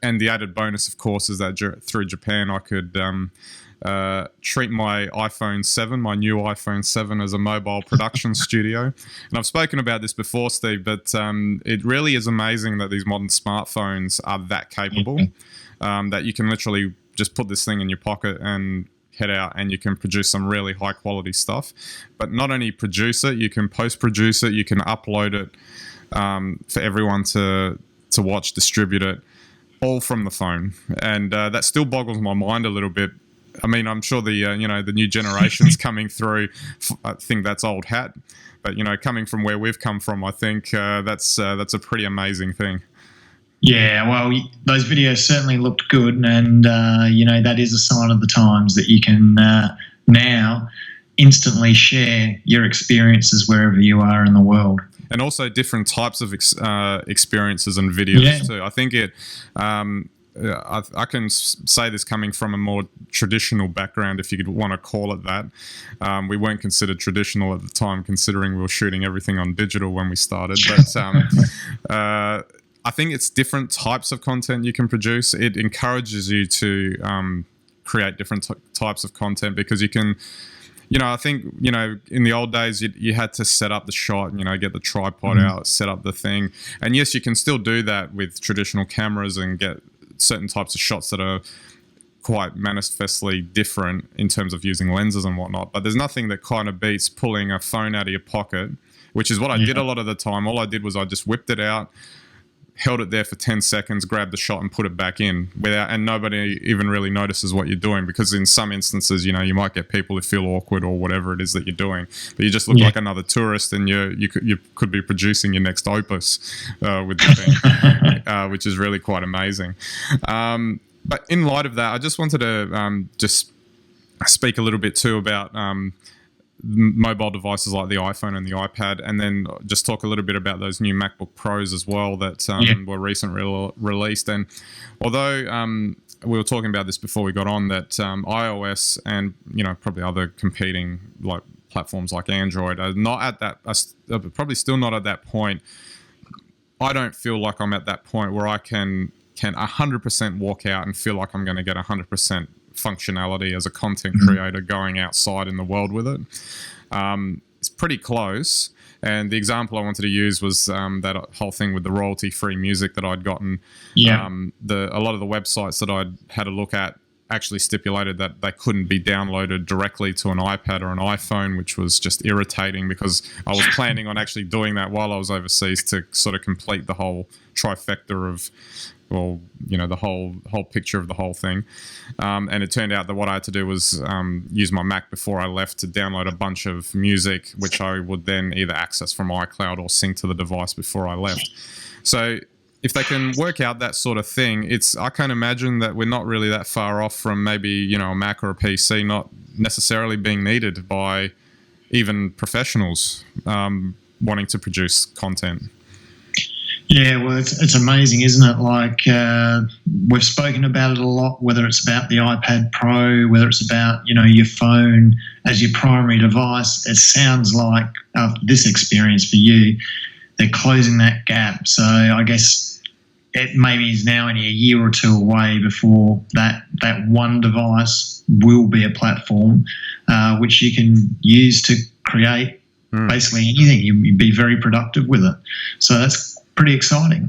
And the added bonus, of course, is that through Japan, I could treat my iPhone 7, my new iPhone 7, as a mobile production studio. And I've spoken about this before, Steve, but it really is amazing that these modern smartphones are that capable, that you can literally just put this thing in your pocket and head out and you can produce some really high quality stuff. But not only produce it, you can post-produce it, you can upload it for everyone to watch, distribute it, all from the phone. And that still boggles my mind a little bit. I mean, I'm sure the new generations coming through, I think that's old hat. But coming from where we've come from, I think that's a pretty amazing thing. Yeah, well, those videos certainly looked good, and that is a sign of the times that you can now instantly share your experiences wherever you are in the world. And also different types of experiences and videos too. I think it. I can say this coming from a more traditional background, if you could want to call it that. We weren't considered traditional at the time, considering we were shooting everything on digital when we started. But I think it's different types of content you can produce. It encourages you to create different types of content because you can. I think, in the old days, you had to set up the shot, get the tripod out, set up the thing. And yes, you can still do that with traditional cameras and get certain types of shots that are quite manifestly different in terms of using lenses and whatnot. But there's nothing that kind of beats pulling a phone out of your pocket, which is what I did a lot of the time. All I did was I just whipped it out, held it there for 10 seconds, grabbed the shot and put it back in and nobody even really notices what you're doing, because in some instances, you might get people who feel awkward or whatever it is that you're doing, but you just look like another tourist and you could be producing your next opus with the thing, which is really quite amazing. But in light of that, I just wanted to just speak a little bit too about mobile devices like the iPhone and the iPad, and then just talk a little bit about those new MacBook Pros as well that were recently released. And although we were talking about this before we got on, that iOS and probably other competing like platforms like Android are not at that, are probably still not at that point. I don't feel like I'm at that point where I can 100% walk out and feel like I'm going to get 100% functionality as a content creator going outside in the world with it. It's pretty close. And the example I wanted to use was that whole thing with the royalty-free music that I'd gotten. A lot of the websites that I'd had a look at actually stipulated that they couldn't be downloaded directly to an iPad or an iPhone, which was just irritating because I was planning on actually doing that while I was overseas to sort of complete the whole trifecta of, the whole picture of the whole thing. And it turned out that what I had to do was use my Mac before I left to download a bunch of music, which I would then either access from iCloud or sync to the device before I left. So if they can work out that sort of thing, I can't imagine that we're not really that far off from maybe, a Mac or a PC not necessarily being needed by even professionals wanting to produce content. Yeah, well, it's amazing, isn't it? Like, we've spoken about it a lot, whether it's about the iPad Pro, whether it's about, your phone as your primary device. It sounds like this experience for you, they're closing that gap. So I guess it maybe is now only a year or two away before that one device will be a platform which you can use to create basically anything. You'd be very productive with it. So that's pretty exciting.